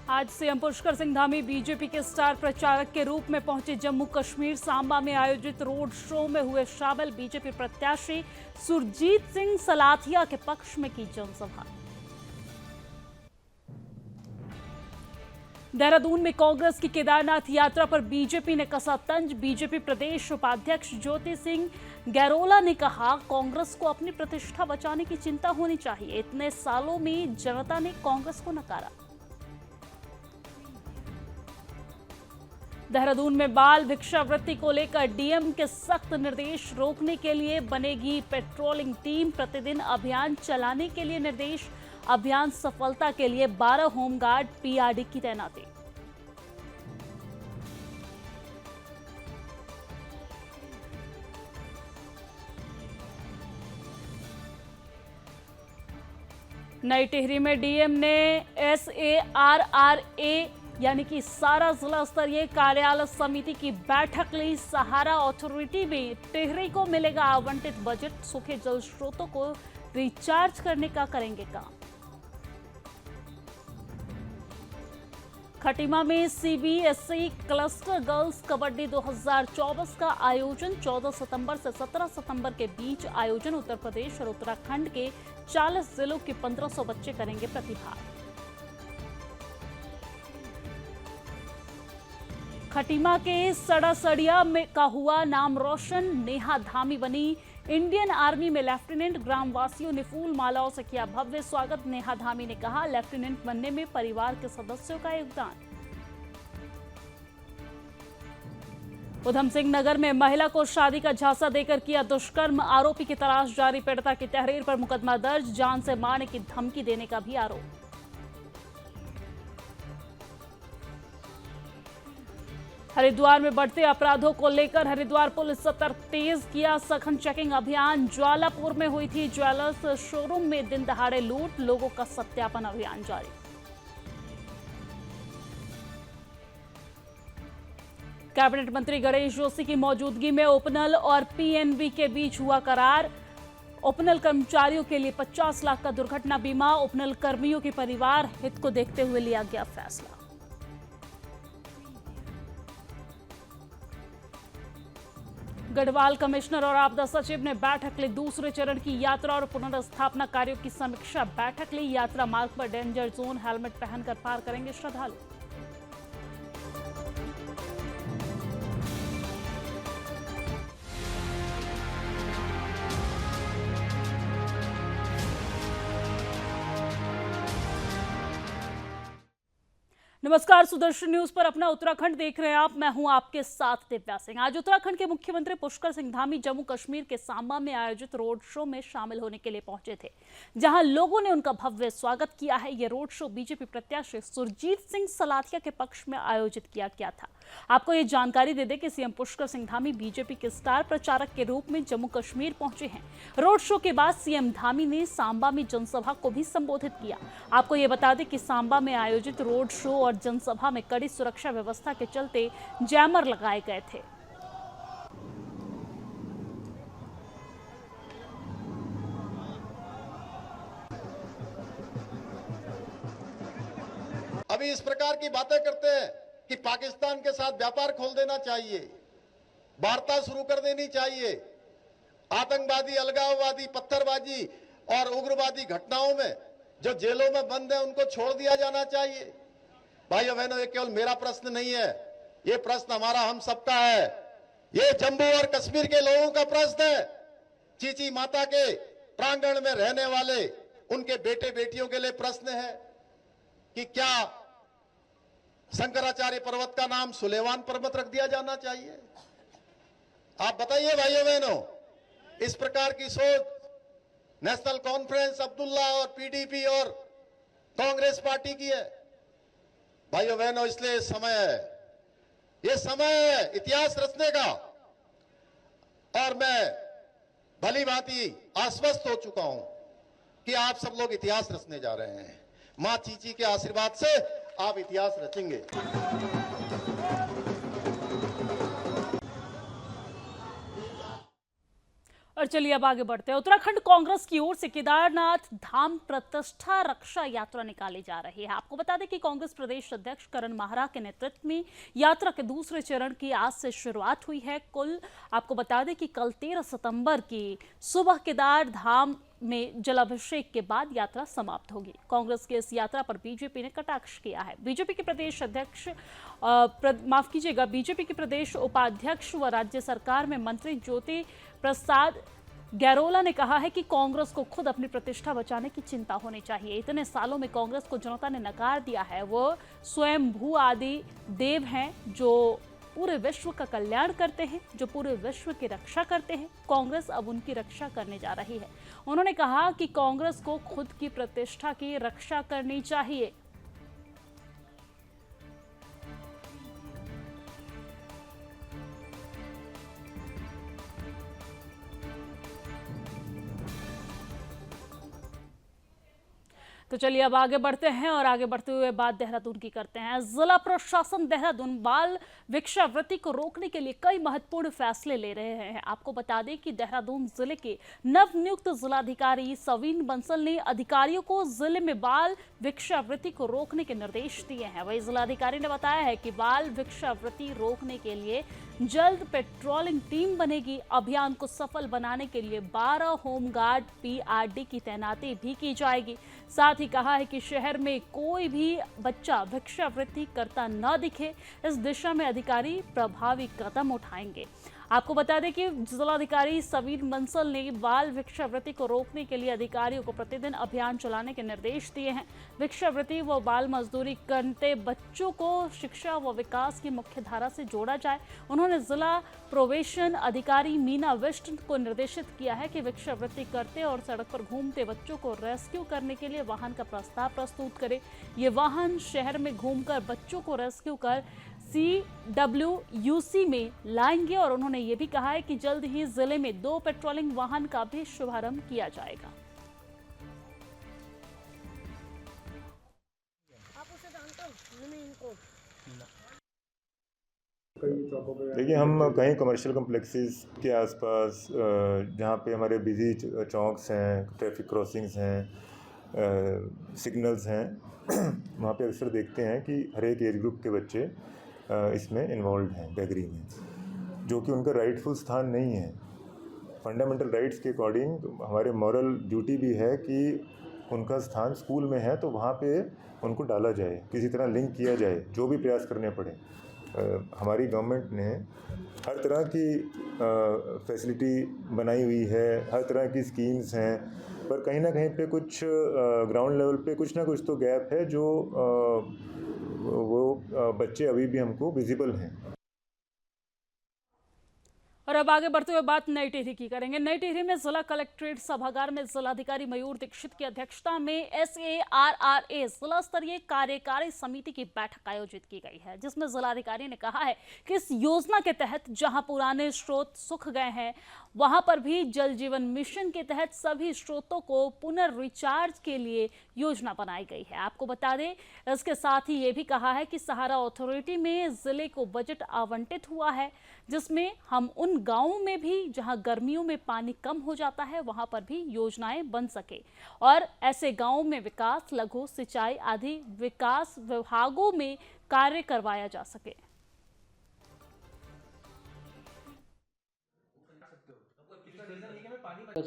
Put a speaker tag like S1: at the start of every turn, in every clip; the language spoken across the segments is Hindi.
S1: आज सीएम पुष्कर सिंह धामी बीजेपी के स्टार प्रचारक के रूप में पहुंचे जम्मू कश्मीर सांबा में आयोजित रोड शो में हुए शामिल। बीजेपी प्रत्याशी सुरजीत सिंह सलाथिया के पक्ष में की जनसभा। देहरादून में कांग्रेस की केदारनाथ यात्रा पर बीजेपी ने कसा तंज। बीजेपी प्रदेश उपाध्यक्ष ज्योति सिंह गैरोला ने कहा, कांग्रेस को अपनी प्रतिष्ठा बचाने की चिंता होनी चाहिए। इतने सालों में जनता ने कांग्रेस को नकारा। देहरादून में बाल भिक्षावृत्ति को लेकर डीएम के सख्त निर्देश। रोकने के लिए बनेगी पेट्रोलिंग टीम। प्रतिदिन अभियान चलाने के लिए निर्देश। अभियान सफलता के लिए 12 होमगार्ड पीआरडी की तैनाती। नई टिहरी में डीएम ने SARRA यानी कि सारा जिला स्तरीय कार्यालय समिति की बैठक ली। सहारा अथॉरिटी में टिहरी को मिलेगा आवंटित बजट। सूखे जल स्रोतों को रिचार्ज करने का करेंगे काम। खटीमा में CBSE क्लस्टर गर्ल्स कबड्डी 2024 का आयोजन 14 सितंबर से 17 सितंबर के बीच आयोजन। उत्तर प्रदेश और उत्तराखंड के 40 जिलों के 1500 बच्चे करेंगे प्रतिभाग। खटीमा के सड़ासड़िया में का हुआ नाम रोशन। नेहा धामी बनी इंडियन आर्मी में लेफ्टिनेंट। ग्रामवासियों ने फूल मालाओं से किया भव्य स्वागत। नेहा धामी ने कहा, लेफ्टिनेंट बनने में परिवार के सदस्यों का योगदान। उधम सिंह नगर में महिला को शादी का झांसा देकर किया दुष्कर्म। आरोपी की तलाश जारी। पीड़िता की तहरीर पर मुकदमा दर्ज। जान से मारने की धमकी देने का भी आरोप। हरिद्वार में बढ़ते अपराधों को लेकर हरिद्वार पुलिस सतर्क। तेज किया सघन चेकिंग अभियान। ज्वालापुर में हुई थी ज्वेलर्स शोरूम में दिन दहाड़े लूट। लोगों का सत्यापन अभियान जारी। कैबिनेट मंत्री गणेश जोशी की मौजूदगी में ओपनल और PNB के बीच हुआ करार। ओपनल कर्मचारियों के लिए 50 लाख का दुर्घटना बीमा। ओपनल कर्मियों के परिवार हित को देखते हुए लिया गया फैसला। गढ़वाल कमिश्नर और आपदा सचिव ने बैठक ली। दूसरे चरण की यात्रा और पुनर्स्थापना कार्यों की समीक्षा बैठक ली। यात्रा मार्ग पर डेंजर जोन हेलमेट पहनकर पार करेंगे श्रद्धालु। नमस्कार, सुदर्शन न्यूज पर अपना उत्तराखंड देख रहे हैं आप। मैं हूं आपके साथ दिव्या सिंह। आज उत्तराखंड के मुख्यमंत्री पुष्कर सिंह धामी जम्मू कश्मीर के सांबा में आयोजित रोड शो में शामिल होने के लिए पहुंचे थे, जहां लोगों ने उनका भव्य स्वागत किया है। यह रोड शो बीजेपी प्रत्याशी सुरजीत सिंह सलाथिया के पक्ष में आयोजित किया गया था। आपको ये जानकारी दे दें कि सीएम पुष्कर सिंह धामी बीजेपी के स्टार प्रचारक के रूप में जम्मू कश्मीर पहुंचे हैं। रोड शो के बाद सीएम धामी ने सांबा में जनसभा को भी संबोधित किया। आपको ये बता दें कि सांबा में आयोजित रोड शो और जनसभा में कड़ी सुरक्षा व्यवस्था के चलते जैमर लगाए गए थे।
S2: अभी इस प्रकार की बातें करते हैं कि पाकिस्तान के साथ व्यापार खोल देना चाहिए, वार्ता शुरू कर देनी चाहिए। आतंकवादी, अलगाववादी, पत्थरबाजी और उग्रवादी घटनाओं में जो जेलों में बंद है उनको छोड़ दिया जाना चाहिए। भाइयों बहनों, ये केवल मेरा प्रश्न नहीं है, ये प्रश्न हमारा हम सबका है। ये जम्मू और कश्मीर के लोगों का प्रश्न है। चीची माता के प्रांगण में रहने वाले उनके बेटे बेटियों के लिए प्रश्न है कि क्या शंकराचार्य पर्वत का नाम सुलेमान पर्वत रख दिया जाना चाहिए? आप बताइए भाइयों बहनों, इस प्रकार की सोच नेशनल कॉन्फ्रेंस, अब्दुल्ला और PDP और कांग्रेस पार्टी की है। भाइयों बहनों, इसलिए ये समय है इतिहास रचने का। और मैं भली भांति आश्वस्त हो चुका हूं कि आप सब लोग इतिहास रचने जा रहे हैं। मां चीची के आशीर्वाद से आप इतिहास रचेंगे।
S1: और चलिए अब आगे बढ़ते हैं। उत्तराखंड कांग्रेस की ओर से केदारनाथ धाम प्रतिष्ठा रक्षा यात्रा निकाली जा रही है। आपको बता दें कि कांग्रेस प्रदेश अध्यक्ष करण माहरा के नेतृत्व में यात्रा के दूसरे चरण की आज से शुरुआत हुई है। कुल आपको बता दें कि कल 13 सितंबर की सुबह केदार धाम में जलाभिषेक के बाद यात्रा समाप्त होगी। कांग्रेस की इस यात्रा पर बीजेपी ने कटाक्ष किया है। बीजेपी के प्रदेश अध्यक्ष बीजेपी के प्रदेश उपाध्यक्ष व राज्य सरकार में मंत्री ज्योति प्रसाद गैरोला ने कहा है कि कांग्रेस को खुद अपनी प्रतिष्ठा बचाने की चिंता होनी चाहिए। इतने सालों में कांग्रेस को जनता ने नकार दिया है। वो स्वयं भू आदि देव हैं जो पूरे विश्व का कल्याण करते हैं, जो पूरे विश्व की रक्षा करते हैं। कांग्रेस अब उनकी रक्षा करने जा रही है। उन्होंने कहा कि कांग्रेस को खुद की प्रतिष्ठा की रक्षा करनी चाहिए। तो चलिए अब आगे बढ़ते हैं और आगे बढ़ते हुए बात देहरादून की करते हैं। जिला प्रशासन देहरादून बाल भिक्षावृत्ति को रोकने के लिए कई महत्वपूर्ण फैसले ले रहे हैं। आपको बता दें कि देहरादून जिले के नवनियुक्त जिलाधिकारी सवीन बंसल ने अधिकारियों को जिले में बाल भिक्षावृत्ति को रोकने के निर्देश दिए हैं। वही जिलाधिकारी ने बताया है कि बाल भिक्षावृत्ति रोकने के लिए जल्द पेट्रोलिंग टीम बनेगी। अभियान को सफल बनाने के लिए 12 होमगार्ड पीआरडी की तैनाती भी की जाएगी। साथ ही कहा है कि शहर में कोई भी बच्चा भिक्षावृत्ति करता न दिखे, इस दिशा में अधिकारी प्रभावी कदम उठाएंगे। आपको बता दें कि जिलाधिकारी सवीन बंसल ने बाल भिक्षावृत्ति को रोकने के लिए अधिकारियों को प्रतिदिन अभियान चलाने के निर्देश दिए हैं। भिक्षावृत्ति व बाल मजदूरी करते बच्चों को शिक्षा व विकास की मुख्य धारा से जोड़ा जाए। उन्होंने जिला प्रोबेशन अधिकारी मीना विष्ट को निर्देशित किया है कि भिक्षावृत्ति करते और सड़क पर घूमते बच्चों को रेस्क्यू करने के लिए वाहन का प्रस्ताव प्रस्तुत करे। ये वाहन शहर में घूमकर बच्चों को रेस्क्यू कर CWUC में लाएंगे। और उन्होंने ये भी कहा है कि जल्द ही जिले में 2 पेट्रोलिंग वाहन का भी शुभारंभ किया जाएगा।
S3: देखिए, हम कहीं कमर्शियल कम्प्लेक्सेस के आसपास जहाँ पे हमारे बिजी चौक्स हैं, ट्रैफिक क्रॉसिंग्स हैं, सिग्नल्स हैं, वहाँ पे अक्सर देखते हैं कि हर एक एज ग्रुप के बच्चे इसमें इन्वॉल्व हैं बैगरी में, जो कि उनका राइटफुल स्थान नहीं है। फंडामेंटल राइट्स के अकॉर्डिंग हमारे मॉरल ड्यूटी भी है कि उनका स्थान स्कूल में है तो वहाँ पे उनको डाला जाए, किसी तरह लिंक किया जाए, जो भी प्रयास करने पड़े। हमारी गवर्नमेंट ने हर तरह की फैसिलिटी बनाई हुई है, हर तरह की स्कीम्स हैं, पर कहीं ना कहीं पे कुछ ग्राउंड लेवल पे कुछ ना कुछ तो गैप है जो वो बच्चे अभी भी हमको विजिबल हैं।
S1: और अब आगे बढ़ते हुए बात नई टिहरी की करेंगे। नई टिहरी में जिला कलेक्ट्रेट सभागार में जिलाधिकारी मयूर दीक्षित की अध्यक्षता में SARRA जिला स्तरीय कार्यकारी समिति की बैठक आयोजित की गई है, जिसमें जिलाधिकारी ने कहा है कि इस योजना के तहत जहां पुराने स्रोत सूख गए हैं, वहां पर भी जल जीवन मिशन के तहत सभी स्रोतों को पुनर्रिचार्ज के लिए योजना बनाई गई है। आपको बता दें, इसके साथ ही ये भी कहा है कि सहारा अथॉरिटी में जिले को बजट आवंटित हुआ है, जिसमें हम उन गांवों में भी जहां गर्मियों में पानी कम हो जाता है वहां पर भी योजनाएं बन सके और ऐसे गांवों में विकास, लघु सिंचाई आदि विकास विभागों में कार्य करवाया जा सके।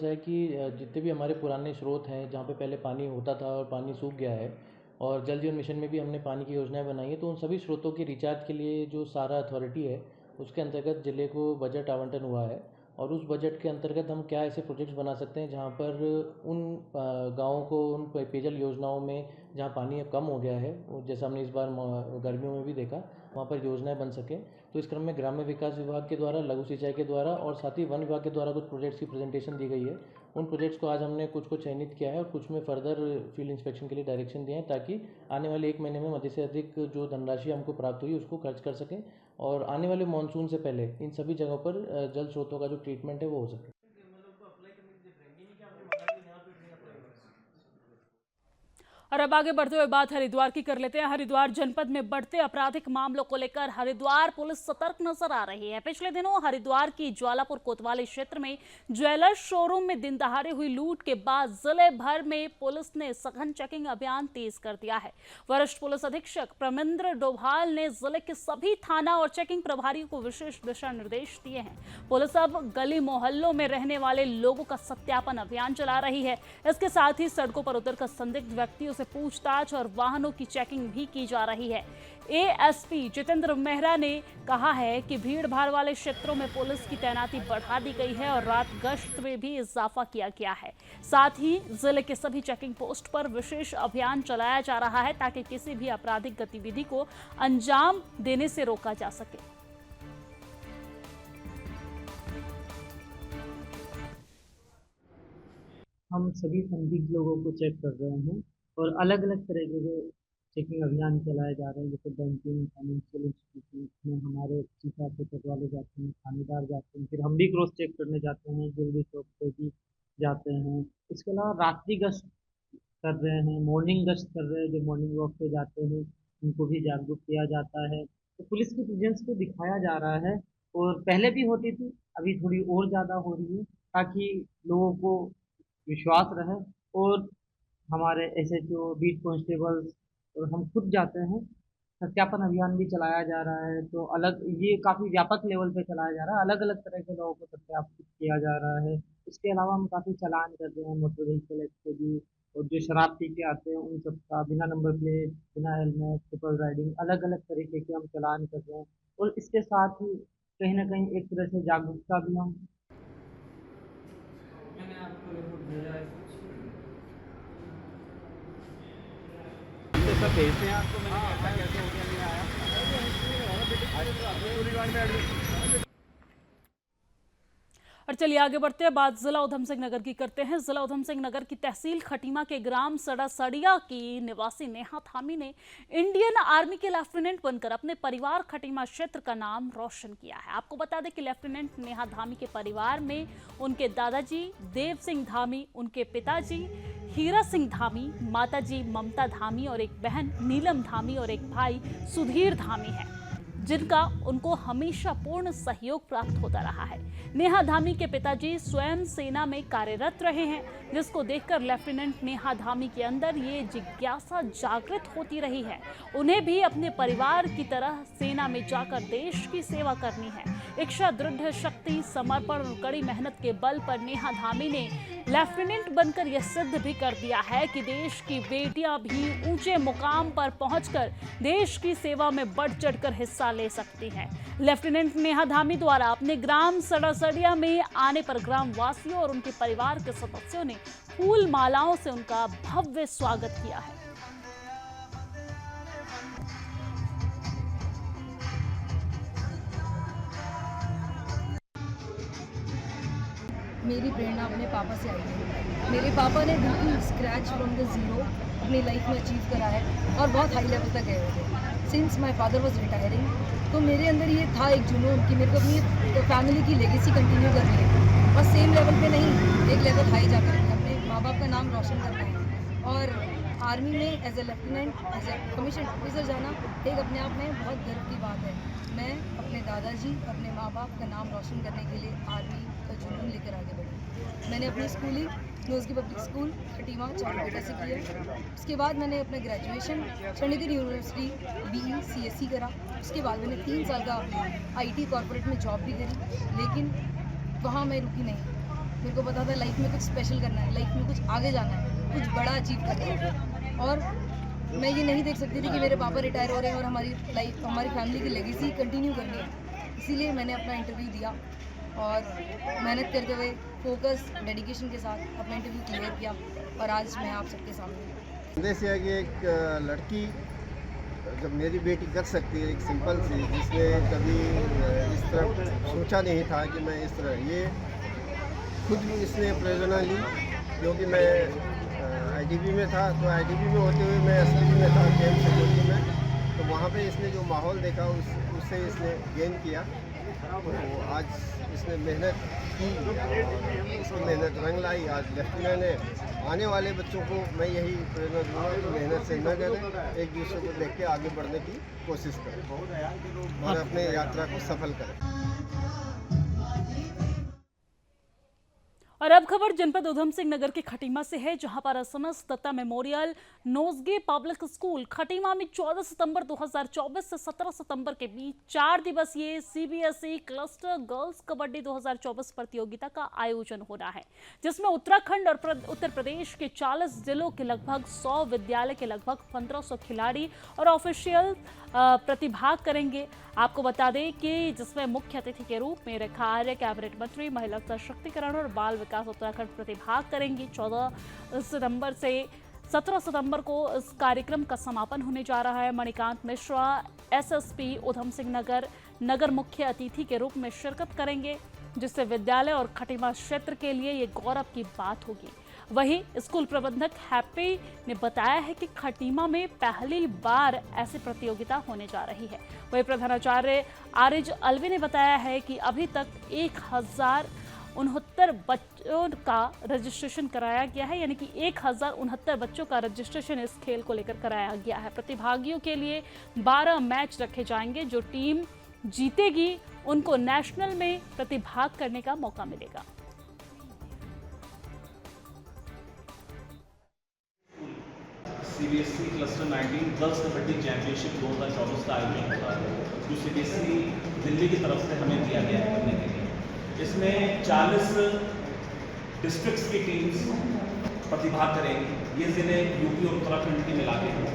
S4: है कि जितने भी हमारे पुराने स्रोत हैं जहाँ पे पहले पानी होता था और पानी सूख गया है, और जल जीवन मिशन में भी हमने पानी की योजनाएं बनाई है, तो उन सभी स्रोतों के रिचार्ज के लिए जो सारा अथॉरिटी है उसके अंतर्गत ज़िले को बजट आवंटन हुआ है। और उस बजट के अंतर्गत हम क्या ऐसे प्रोजेक्ट्स बना सकते हैं जहाँ पर उन गाँवों को उन पेयजल योजनाओं में जहाँ पानी अब कम हो गया है, जैसा हमने इस बार गर्मियों में भी देखा, वहाँ पर योजनाएं बन सकें। तो इस क्रम में ग्राम्य विकास विभाग के द्वारा, लघु सिंचाई के द्वारा और साथ ही वन विभाग के द्वारा कुछ प्रोजेक्ट्स की प्रेजेंटेशन दी गई है। उन प्रोजेक्ट्स को आज हमने कुछ को चयनित किया है और कुछ में फर्दर फील्ड इंस्पेक्शन के लिए डायरेक्शन दिए हैं, ताकि आने वाले 1 महीने में अधिक से अधिक जो धनराशि हमको प्राप्त हुई उसको खर्च कर सकें और आने वाले मानसून से पहले इन सभी जगहों पर जल स्रोतों का जो ट्रीटमेंट है वो हो सके।
S1: और अब आगे बढ़ते हुए बात हरिद्वार की कर लेते हैं। हरिद्वार जनपद में बढ़ते आपराधिक मामलों को लेकर हरिद्वार पुलिस सतर्क नजर आ रही है। पिछले दिनों हरिद्वार की ज्वालापुर कोतवाली क्षेत्र में ज्वेलर्स शोरूम में दिन दहाड़े हुई लूट के बाद जिले भर में पुलिस ने सघन चेकिंग अभियान तेज कर दिया है। वरिष्ठ पुलिस अधीक्षक प्रमेंद्र डोभाल ने जिले के सभी थाना और चेकिंग प्रभारियों को विशेष दिशा निर्देश दिए हैं। पुलिस अब गली मोहल्लों में रहने वाले लोगों का सत्यापन अभियान चला रही है। इसके साथ ही सड़कों पर उतरकर संदिग्ध व्यक्तियों से पूछताछ और वाहनों की चेकिंग भी की जा रही है। एएसपी जितेंद्र मेहरा ने कहा है कि भीड़ भाड़ वाले क्षेत्रों में पुलिस की तैनाती बढ़ा दी गई है और रात गश्त में भी इजाफा किया गया है। साथ ही जिले के सभी चेकिंग पोस्ट पर विशेष अभियान चलाया जा रहा है ताकि किसी भी आपराधिक गतिविधि को अंजाम देने से रोका जा सके।
S5: हम सभी संदिग्ध लोगों को चेक कर रहे हैं और अलग अलग तरीके के चेकिंग अभियान चलाए जा रहे हैं। जैसे बैंकिंग, फाइनेंशियल इंस्टीट्यूशन में हमारे चीफ ऑफिसर वाले जाते हैं, थानेदार जाते हैं, फिर हम भी क्रॉस चेक करने जाते हैं, ज्वेलरी शॉप पे भी जाते हैं। इसके अलावा रात्रि गश्त कर रहे हैं, मॉर्निंग गश्त कर रहे हैं। जो मॉर्निंग वॉक पे जाते हैं उनको भी जागरूक किया जाता है। तो पुलिस की प्रेजेंस को दिखाया जा रहा है और पहले भी होती थी, अभी थोड़ी और ज़्यादा हो रही है ताकि लोगों को विश्वास रहे। और हमारे एसएचओ, बीट कांस्टेबल्स और हम खुद जाते हैं, सत्यापन अभियान भी चलाया जा रहा है। तो अलग ये काफ़ी व्यापक लेवल पे चलाया जा रहा है, अलग अलग तरह के लोगों को सत्यापित किया जा रहा है। इसके अलावा हम काफ़ी चालान कर रहे हैं मोटर व्हीकल एक्ट के भी, और जो शराब पी के आते हैं उन सबका बिना नंबर प्लेट, बिना हेलमेट, ट्रिपल राइडिंग, अलग अलग तरीके के हम चालान कर रहे हैं। और इसके साथ ही कहीं ना कहीं एक तरह से जागरूकता भी हम
S6: सब भेजते हैं आपको। मैंने ऐसा कैसे हो गया, नहीं आया।
S1: और चलिए आगे बढ़ते हैं, बात जिला उधम सिंह नगर की करते हैं। जिला उधम सिंह नगर की तहसील खटीमा के ग्राम सड़ासड़िया की निवासी नेहा धामी ने इंडियन आर्मी के लेफ्टिनेंट बनकर अपने परिवार खटीमा क्षेत्र का नाम रोशन किया है। आपको बता दें कि लेफ्टिनेंट नेहा धामी के परिवार में उनके दादाजी देव सिंह धामी, उनके पिताजी हीरा सिंह धामी, माताजी ममता धामी और एक बहन नीलम धामी और एक भाई सुधीर धामी है, जिनका उनको हमेशा पूर्ण सहयोग प्राप्त होता रहा है। नेहा धामी के पिताजी स्वयं सेना में कार्यरत रहे हैं, जिसको देखकर लेफ्टिनेंट नेहा धामी के अंदर ये जिज्ञासा जागृत होती रही है। उन्हें भी अपने परिवार की तरह सेना में जाकर देश की सेवा करनी है। इच्छा, दृढ़ शक्ति, समर्पण और कड़ी मेहनत के बल पर नेहा धामी ने लेफ्टिनेंट बनकर यह सिद्ध भी कर दिया है कि देश की बेटियां भी ऊंचे मुकाम पर पहुंचकर देश की सेवा में बढ़ चढ़कर हिस्सा ले सकती हैं। लेफ्टिनेंट नेहा धामी द्वारा अपने ग्राम सड़ासड़िया में आने पर ग्राम वासियों और उनके परिवार के सदस्यों ने फूल मालाओं से उनका भव्य स्वागत किया है।
S7: मेरी प्रेरणा अपने पापा से आई है। मेरे पापा ने बिल्कुल स्क्रैच फ्रॉम द ज़ीरो अपनी लाइफ में अचीव करा है और बहुत हाई लेवल तक गए हुए थे। Since my father was retiring, तो मेरे अंदर ये था एक जुनून कि मेरे को अपनी फैमिली की लेगेसी कंटिन्यू करनी है और सेम लेवल पे नहीं, एक लेवल हाई जाकर अपने माँ बाप का नाम रोशन करना है। और आर्मी में as a lieutenant, as a commission officer जाना एक अपने आप में बहुत गर्व की बात है। मैं अपने दादाजी, अपने माँ बाप का नाम रोशन करने के लिए आर्मी का जुनून लेकर आगे बढ़ी। मैंने अपनी स्कूलिंग नोज़गी पब्लिक स्कूल खटीमा चारुपेटा से की है। उसके बाद मैंने अपना graduation Chandigarh university BE CSE करा। उसके बाद मैंने 3 साल का IT कॉर्पोरेट में जॉब भी करी, लेकिन वहाँ मैं रुकी नहीं। मेरे को पता था लाइफ में कुछ स्पेशल करना है, लाइफ में कुछ आगे जाना है, कुछ बड़ा अचीव करना है। और मैं ये नहीं देख सकती थी कि मेरे पापा रिटायर हो रहे हैं और हमारी लाइफ, हमारी फैमिली की लेगेसी कंटिन्यू करनी है। इसीलिए मैंने अपना इंटरव्यू दिया और मेहनत करते हुए फोकस, डेडिकेशन के साथ अपना इंटरव्यू क्लियर किया और आज मैं आप सबके सामने हूँ।
S2: संदेश है कि एक लड़की जब मेरी बेटी कर सकती है, एक सिंपल सी, जिसने कभी इस तरह सोचा नहीं था कि मैं इस तरह, ये खुद भी इसने प्रेरणा ली। क्योंकि मैं IDB में था, तो IDB में होते हुए मैं SLB में था, कैंप सिक्योरिटी में। तो वहाँ पे इसने जो माहौल देखा उससे इसने गेन किया
S8: तो आज इसने मेहनत की और इसकी मेहनत रंग लाई। आज लेफ्टिनेंट ने आने वाले बच्चों को मैं यही प्रेरणा दूँगा कि मेहनत से न डरें, एक दूसरे को देख के आगे बढ़ने की कोशिश करें और अपने यात्रा को सफल करें।
S1: और अब खबर जनपद उधम सिंह नगर के खटीमा से है, जहां पर एसएमएस दत्ता मेमोरियल नोजगे पब्लिक स्कूल खटीमा में 14 सितंबर 2024 से 17 सितंबर के बीच 4 दिवसीय सीबीएसई क्लस्टर गर्ल्स कबड्डी 2024 प्रतियोगिता का आयोजन हो रहा है, जिसमें उत्तराखंड और उत्तर प्रदेश के 40 जिलों के लगभग 100 विद्यालय के लगभग 1500 खिलाड़ी और ऑफिशियल प्रतिभाग करेंगे। आपको बता दें कि जिसमें मुख्य अतिथि के रूप में रेखा आर्य, कैबिनेट मंत्री, महिला सशक्तिकरण और बाल विकास उत्तराखंड प्रतिभाग करेंगी। 14 सितंबर से 17 सितंबर को इस कार्यक्रम का समापन होने जा रहा है। मणिकांत मिश्रा एसएसपी उधम सिंह नगर मुख्य अतिथि के रूप में शिरकत करेंगे, जिससे विद्यालय और खटीमा क्षेत्र के लिए ये गौरव की बात होगी। वहीं स्कूल प्रबंधक हैप्पी ने बताया है कि खटीमा में पहली बार ऐसी प्रतियोगिता होने जा रही है। वहीं प्रधानाचार्य आरिज अलवी ने बताया है कि अभी तक 1069 बच्चों का रजिस्ट्रेशन कराया गया है, यानी कि 1069 बच्चों का रजिस्ट्रेशन इस खेल को लेकर कराया गया है। प्रतिभागियों के लिए 12 मैच रखे जाएंगे। जो टीम जीतेगी उनको नेशनल में प्रतिभाग करने का मौका मिलेगा।
S6: CBSE cluster 19 girls kabaddi championship 2024 का आयोजन हो रहा है, जो सीबीएसई दिल्ली की तरफ से हमें दिया गया है करने के लिए। इसमें 40 डिस्ट्रिक्ट्स की टीम्स प्रतिभाग करेंगी। ये ज़िले यूपी और उत्तराखंड के मिला के हैं।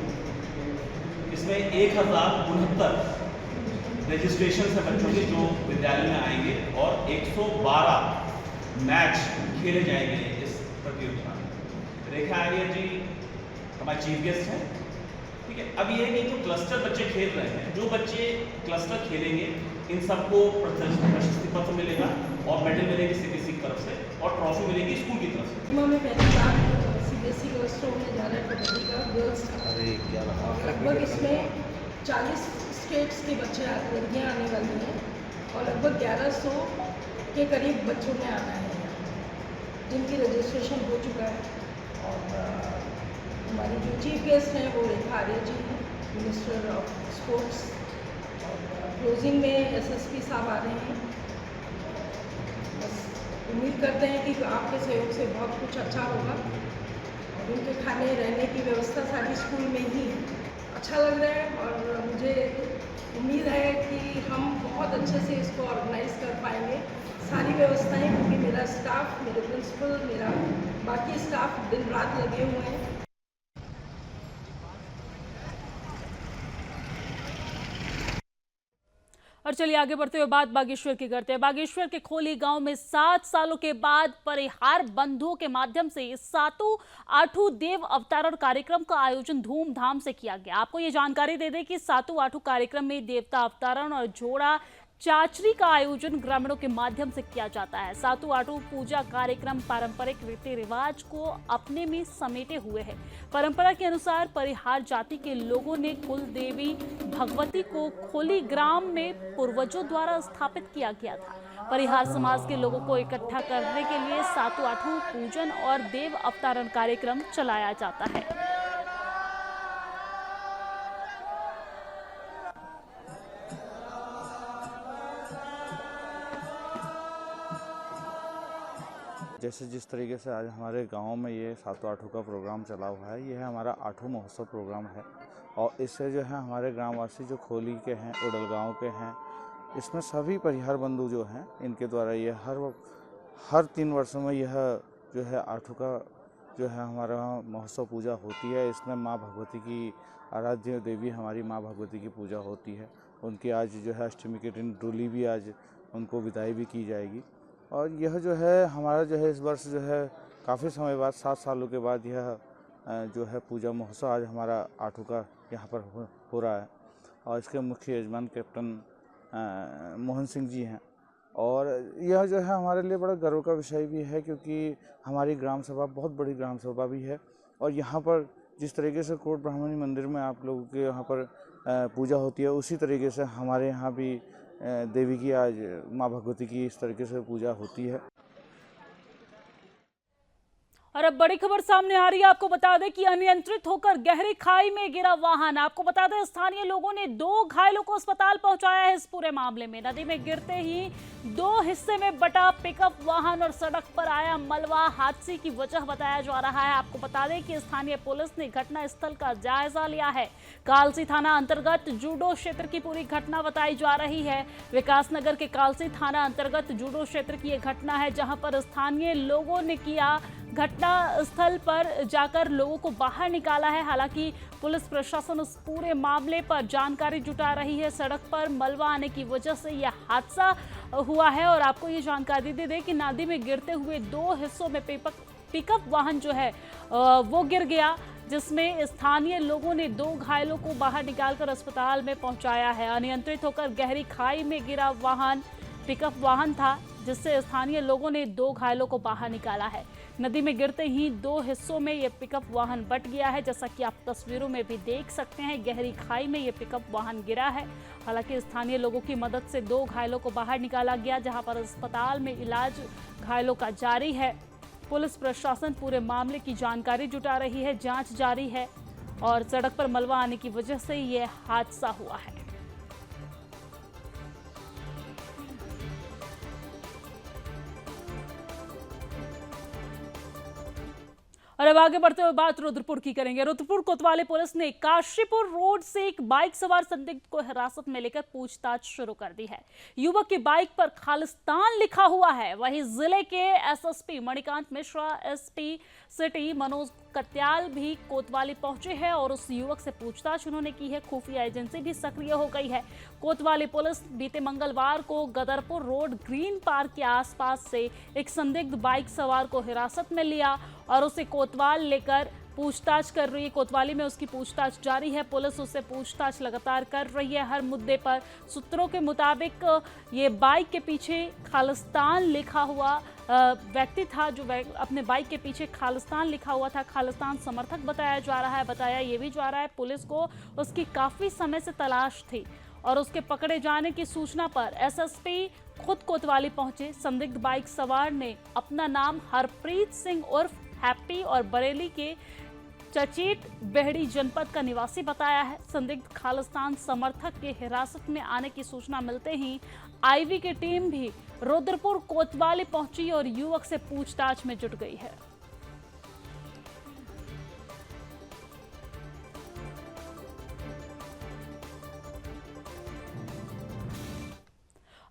S6: इसमें 1069 रजिस्ट्रेशन है बच्चों के जो विद्यालय में आएंगे और 112 मैच खेले जाएंगे इस प्रतियोगिता में। रेखा आर्य जी हमारे चीफ गेस्ट हैं, ठीक है। अब ये है कि जो क्लस्टर बच्चे खेल रहे हैं, जो बच्चे क्लस्टर खेलेंगे इन सबको प्रशस्ति पत्र मिलेगा और मेडल मिलेगी सीबीएसई की तरफ से और ट्रॉफी मिलेगी स्कूल की तरफ से।
S7: में पहली बार सीबीएसई क्लस्टर होने जा रहा है कबड्डी का गर्ल्स का। लगभग इसमें 40 स्टेट्स के बच्चे लड़कियाँ आने वाली हैं और लगभग 1100 के करीब बच्चों ने आना है, जिनकी रजिस्ट्रेशन हो चुका है। और हमारे जो चीफ गेस्ट हैं वो रेखा आर्य जी हैं, मिनिस्टर ऑफ स्पोर्ट्स। और क्लोजिंग में एसएसपी साहब आ रहे हैं। बस उम्मीद करते हैं कि आपके सहयोग से बहुत कुछ अच्छा होगा और उनके खाने रहने की व्यवस्था सारी स्कूल में ही अच्छा लग रहा है। और मुझे उम्मीद है कि हम बहुत अच्छे से इसको ऑर्गेनाइज कर पाएंगे, सारी व्यवस्थाएं, क्योंकि मेरा स्टाफ, मेरे प्रिंसिपल, मेरा बाकी स्टाफ दिन रात लगे हुए हैं।
S1: और चलिए आगे बढ़ते हुए बात बागेश्वर की करते हैं। बागेश्वर के खोली गांव में 7 सालों के बाद परिहार बंधुओं के माध्यम से सातु आठू देव अवतरण कार्यक्रम का आयोजन धूमधाम से किया गया। आपको ये जानकारी दे दें कि सातु आठू कार्यक्रम में देवता अवतरण और जोड़ा चाचरी का आयोजन ग्रामीणों के माध्यम से किया जाता है। सातु आठू पूजा कार्यक्रम पारंपरिक रीति रिवाज को अपने में समेटे हुए है। परंपरा के अनुसार परिहार जाति के लोगों ने कुल देवी भगवती को खोली ग्राम में पूर्वजों द्वारा स्थापित किया गया था। परिहार समाज के लोगों को इकट्ठा करने के लिए सातु आठू पूजन और देव अवतरण कार्यक्रम चलाया जाता है।
S9: जैसे जिस तरीके से आज हमारे गांव में ये सातों आठों का प्रोग्राम चला हुआ है, ये है हमारा आठों महोत्सव प्रोग्राम है। और इससे जो है हमारे ग्रामवासी जो खोली के हैं, उड़ल गांव के हैं, इसमें सभी परिहार बंधु जो हैं, इनके द्वारा ये हर 3 वर्षों में यह जो है आठों का जो है हमारा महोत्सव पूजा होती है। इसमें माँ भगवती की आराध्य देवी हमारी माँ भगवती की पूजा होती है। उनकी आज जो है अष्टमी के दिन डोली भी आज उनको विदाई भी की जाएगी। और यह जो है हमारा जो है इस वर्ष जो है काफ़ी समय बाद 7 सालों के बाद यह जो है पूजा महोत्सव आज हमारा आठू का यहाँ पर हो रहा है। और इसके मुख्य यजमान कैप्टन मोहन सिंह जी हैं। और यह जो है हमारे लिए बड़ा गर्व का विषय भी है, क्योंकि हमारी ग्राम सभा बहुत बड़ी ग्राम सभा भी है। और यहाँ पर जिस तरीके से कोट ब्राह्मणी मंदिर में आप लोगों के यहाँ पर पूजा होती है, उसी तरीके से हमारे यहाँ भी देवी की आज माँ भगवती की इस तरीके से पूजा होती है।
S1: और अब बड़ी खबर सामने आ रही है। आपको बता दें कि अनियंत्रित होकर गहरी खाई में गिरा वाहन। आपको बता दें स्थानीय लोगों ने 2 घायलों को अस्पताल पहुंचाया है। इस पूरे मामले में नदी में गिरते ही 2 हिस्से में बटा पिकअप वाहन और सड़क पर आया मलबा हादसे की वजह बताया जा रहा है। आपको बता दें कि स्थानीय पुलिस ने घटना स्थल का जायजा लिया है। कालसी थाना अंतर्गत जूडो क्षेत्र की पूरी घटना बताई जा रही है। विकासनगर के कालसी थाना अंतर्गत जूडो क्षेत्र की यह घटना है, जहां पर स्थानीय लोगों ने किया घटना स्थल पर जाकर लोगों को बाहर निकाला है। हालांकि पुलिस प्रशासन उस पूरे मामले पर जानकारी जुटा रही है। सड़क पर मलबा आने की वजह से यह हादसा हुआ है। और आपको ये जानकारी दे दें कि नदी में गिरते हुए 2 हिस्सों में पिकअप वाहन जो है वो गिर गया, जिसमें स्थानीय लोगों ने 2 घायलों को बाहर निकालकर अस्पताल में पहुंचाया है। अनियंत्रित होकर गहरी खाई में गिरा वाहन पिकअप वाहन था, जिससे स्थानीय लोगों ने 2 घायलों को बाहर निकाला है। नदी में गिरते ही 2 हिस्सों में यह पिकअप वाहन बट गया है, जैसा कि आप तस्वीरों में भी देख सकते हैं। गहरी खाई में यह पिकअप वाहन गिरा है। हालांकि स्थानीय लोगों की मदद से 2 घायलों को बाहर निकाला गया, जहां पर अस्पताल में इलाज घायलों का जारी है। पुलिस प्रशासन पूरे मामले की जानकारी जुटा रही है, जांच जारी है और सड़क पर मलबा आने की वजह से यह हादसा हुआ है। और अब आगे बढ़ते हुए बात रुद्रपुर की करेंगे। रुद्रपुर कोतवाली पुलिस ने काशीपुर रोड से एक बाइक सवार संदिग्ध को हिरासत में लेकर पूछताछ शुरू कर दी है। युवक की बाइक पर खालिस्तान लिखा हुआ है। वहीं जिले के SSP Manikant Mishra, SP city Manoj Katyal भी कोतवाली पहुंचे हैं और उस युवक से पूछताछ उन्होंने की है। खुफिया एजेंसी भी सक्रिय हो गई है। कोतवाली पुलिस बीते मंगलवार को गदरपुर रोड ग्रीन पार्क के आसपास से एक संदिग्ध बाइक सवार को हिरासत में लिया और उसे कोतवाल लेकर पूछताछ कर रही है। कोतवाली में उसकी पूछताछ जारी है। पुलिस उससे पूछताछ लगातार कर रही है हर मुद्दे पर। सूत्रों के मुताबिक ये बाइक के पीछे खालिस्तान लिखा हुआ व्यक्ति था, जो अपने बाइक के पीछे खालिस्तान लिखा हुआ था, खालिस्तान समर्थक बताया जा रहा है। बताया ये भी जा रहा है पुलिस को उसकी काफी समय से तलाश थी और उसके पकड़े जाने की सूचना पर एसएसपी खुद कोतवाली पहुंचे। संदिग्ध बाइक सवार ने अपना नाम हरप्रीत सिंह उर्फ हैप्पी और बरेली के चचीट बेहड़ी जनपद का निवासी बताया है। संदिग्ध खालिस्तान समर्थक के हिरासत में आने की सूचना मिलते ही आईवी की टीम भी रुद्रपुर कोतवाली पहुंची और युवक से पूछताछ में जुट गई है।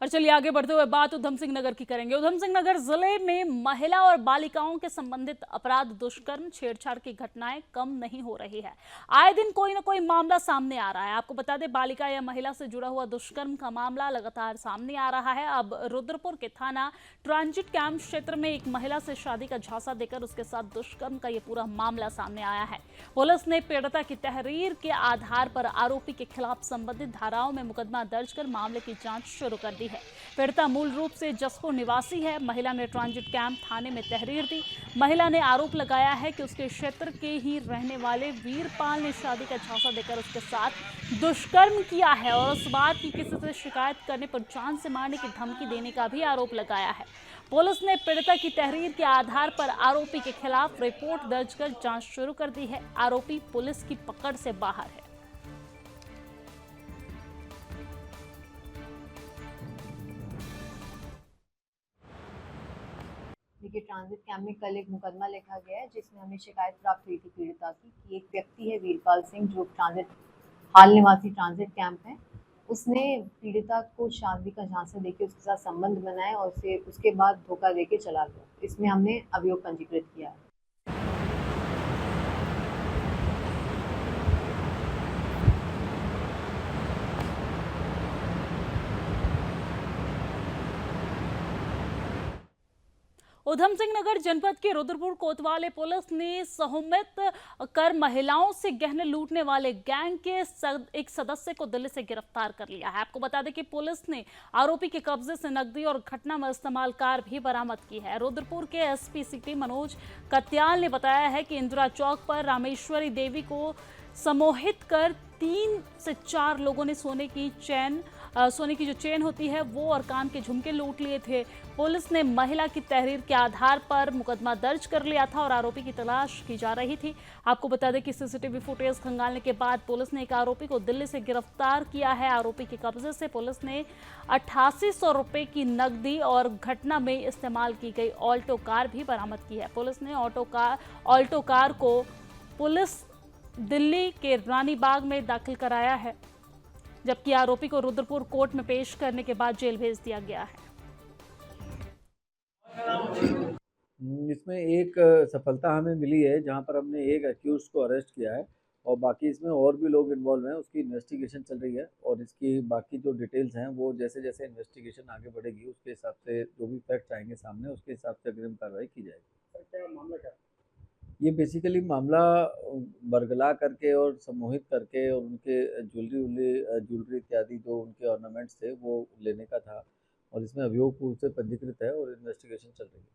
S1: और चलिए आगे बढ़ते हुए बात उधम सिंह नगर की करेंगे। उधम सिंह नगर जिले में महिला और बालिकाओं के संबंधित अपराध, दुष्कर्म, छेड़छाड़ की घटनाएं कम नहीं हो रही है। आए दिन कोई ना कोई मामला सामने आ रहा है। आपको बता दें बालिका या महिला से जुड़ा हुआ दुष्कर्म का मामला लगातार सामने आ रहा है। अब रुद्रपुर के थाना ट्रांजिट कैंप क्षेत्र में एक महिला से शादी का झांसा देकर उसके साथ दुष्कर्म का ये पूरा मामला सामने आया है। पुलिस ने पीड़िता की तहरीर के आधार पर आरोपी के खिलाफ संबंधित धाराओं में मुकदमा दर्ज कर मामले की जांच शुरू कर दी है। पीड़िता मूल रूप से जसपुर निवासी है। महिला ने ट्रांजिट कैंप थाने में तहरीर दी। महिला ने आरोप लगाया है कि उसके क्षेत्र के ही रहने वाले वीरपाल ने शादी का झांसा देकर उसके साथ दुष्कर्म किया है और उस बात की किसी से शिकायत करने पर जान से मारने की धमकी देने का भी आरोप लगाया है। पुलिस ने पीड़िता की तहरीर के आधार पर आरोपी के खिलाफ रिपोर्ट दर्ज कर जांच शुरू कर दी है। आरोपी पुलिस की पकड़ से बाहर है।
S10: देखिए, ट्रांजिट कैंप में कल एक मुकदमा लिखा गया है जिसमें हमें शिकायत प्राप्त हुई थी पीड़िता की कि एक व्यक्ति है वीरपाल सिंह, जो हाल निवासी ट्रांजिट कैंप है, उसने पीड़िता को शादी का झांसा देके उसके साथ संबंध बनाए और उसके बाद धोखा देके चला गया। इसमें हमने अभियोग पंजीकृत किया है।
S1: उधम सिंह नगर जनपद के रुद्रपुर कोतवाली पुलिस ने सहमत कर महिलाओं से गहने लूटने वाले गैंग के एक सदस्य को दिल्ली से गिरफ्तार कर लिया है। आपको बता दें कि पुलिस ने आरोपी के कब्जे से नकदी और घटना में इस्तेमाल कार भी बरामद की है। रुद्रपुर के एसपी सिटी मनोज कत्याल ने बताया है कि इंदिरा चौक पर रामेश्वरी देवी को सम्मोहित कर 3 से 4 लोगों ने सोने की चैन सोने की जो चेन होती है वो और कान के झुमके लूट लिए थे। पुलिस ने महिला की तहरीर के आधार पर मुकदमा दर्ज कर लिया था और आरोपी की तलाश की जा रही थी। आपको बता दें कि सीसीटीवी फुटेज खंगालने के बाद पुलिस ने एक आरोपी को दिल्ली से गिरफ्तार किया है। आरोपी के कब्जे से पुलिस ने 8800 रुपए की नकदी और घटना में इस्तेमाल की गई ऑल्टो कार भी बरामद की है। पुलिस ने ऑल्टो कार को पुलिस दिल्ली के रानी बाग में दाखिल कराया है, जबकि आरोपी को रुद्रपुर कोर्ट में पेश करने के बाद जेल भेज दिया गया है।
S11: इसमें एक सफलता हमें मिली है, जहां पर हमने एक अक्यूज को अरेस्ट किया है और बाकी इसमें और भी लोग इन्वॉल्व हैं। उसकी इन्वेस्टिगेशन चल रही है और इसकी बाकी जो डिटेल्स हैं वो जैसे जैसे इन्वेस्टिगेशन आगे बढ़ेगी उसके हिसाब से जो भी फैक्ट्स आएंगे सामने उसके हिसाब से अग्रिम कार्रवाई की जाएगी।
S12: क्या मामला क्या?
S11: ये बेसिकली मामला बरगला करके और सम्मोहित करके और उनके ज्वेलरी इत्यादि जो उनके ऑर्नामेंट्स थे वो लेने का था और इसमें अभियोग पूर्व से पंजीकृत है और इन्वेस्टिगेशन चल रही है।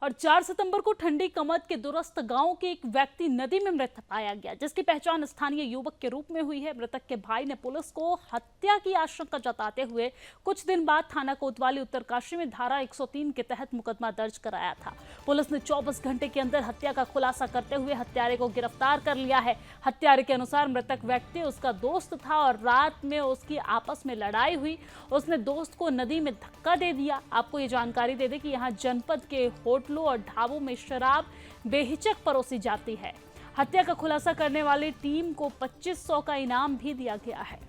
S1: और 4 सितंबर को ठंडी कमत के दूरस्थ गांव के एक व्यक्ति नदी में मृत पाया गया, जिसकी पहचान स्थानीय युवक के रूप में हुई है। मृतक के भाई ने पुलिस को हत्या की आशंका जताते हुए कुछ दिन बाद थाना कोतवाली उत्तरकाशी में धारा 103 के तहत मुकदमा दर्ज कराया था। पुलिस ने 24 घंटे के अंदर हत्या का खुलासा करते हुए हत्यारे को गिरफ्तार कर लिया है। हत्यारे के अनुसार मृतक व्यक्ति उसका दोस्त था और रात में उसकी आपस में लड़ाई हुई। उसने दोस्त को नदी में धक्का दे दिया। आपको ये जानकारी दे दें कि यहाँ जनपद के होटलों और ढाबों में शराब बेहिचक परोसी जाती है। हत्या का खुलासा करने वाली टीम को 2500 का इनाम भी दिया गया है।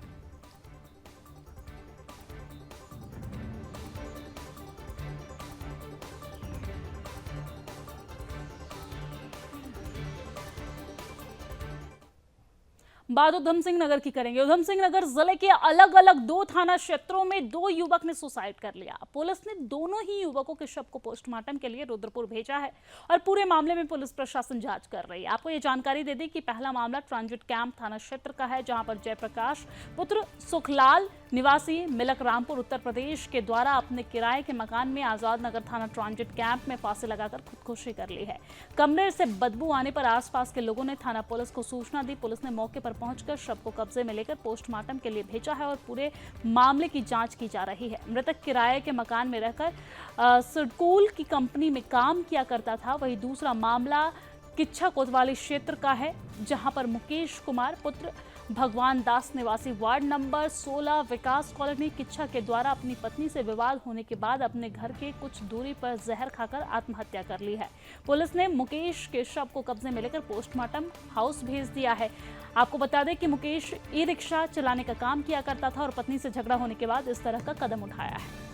S1: बात उधम सिंह नगर की करेंगे। उधम सिंह नगर जिले के अलग अलग 2 थाना क्षेत्रों में 2 युवक ने सुसाइड कर लिया। पुलिस ने दोनों ही युवकों के शव को पोस्टमार्टम के लिए रुद्रपुर भेजा है और पूरे मामले में पुलिस प्रशासन जांच कर रही है। आपको ये जानकारी दे दी कि पहला मामला ट्रांजिट कैंप थाना क्षेत्र का है, जहां पर जयप्रकाश पुत्र सुखलाल निवासी मिलक रामपुर उत्तर प्रदेश के द्वारा अपने किराए के मकान में आजाद नगर थाना ट्रांजिट कैंप में फांसी लगाकर खुदकुशी कर ली है। कमरे से बदबू आने पर आसपास के लोगों ने थाना पुलिस को सूचना दी। पुलिस ने मौके पर पहुंचकर शव को कब्जे में लेकर पोस्टमार्टम के लिए भेजा है और पूरे मामले की जांच की जा रही है। मृतक किराए के मकान में रहकर स्कूल की कंपनी में काम किया करता था। वहीं दूसरा मामला किच्छा कोतवाली क्षेत्र का है, जहां पर मुकेश कुमार पुत्र भगवान दास निवासी वार्ड नंबर 16 विकास कॉलोनी किच्छा के द्वारा अपनी पत्नी से विवाद होने के बाद अपने घर के कुछ दूरी पर जहर खाकर आत्महत्या कर ली है। पुलिस ने मुकेश के शव को कब्जे में लेकर पोस्टमार्टम हाउस भेज दिया है। आपको बता दें कि मुकेश ई रिक्शा चलाने का काम किया करता था और पत्नी से झगड़ा होने के बाद इस तरह का कदम उठाया है।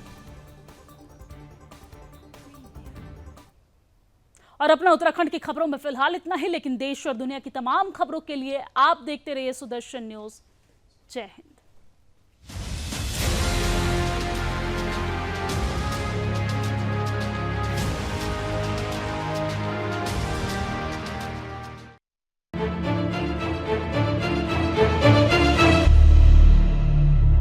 S1: और अपना उत्तराखंड की खबरों में फिलहाल इतना ही, लेकिन देश और दुनिया की तमाम खबरों के लिए आप देखते रहिए सुदर्शन न्यूज। जय हिंद।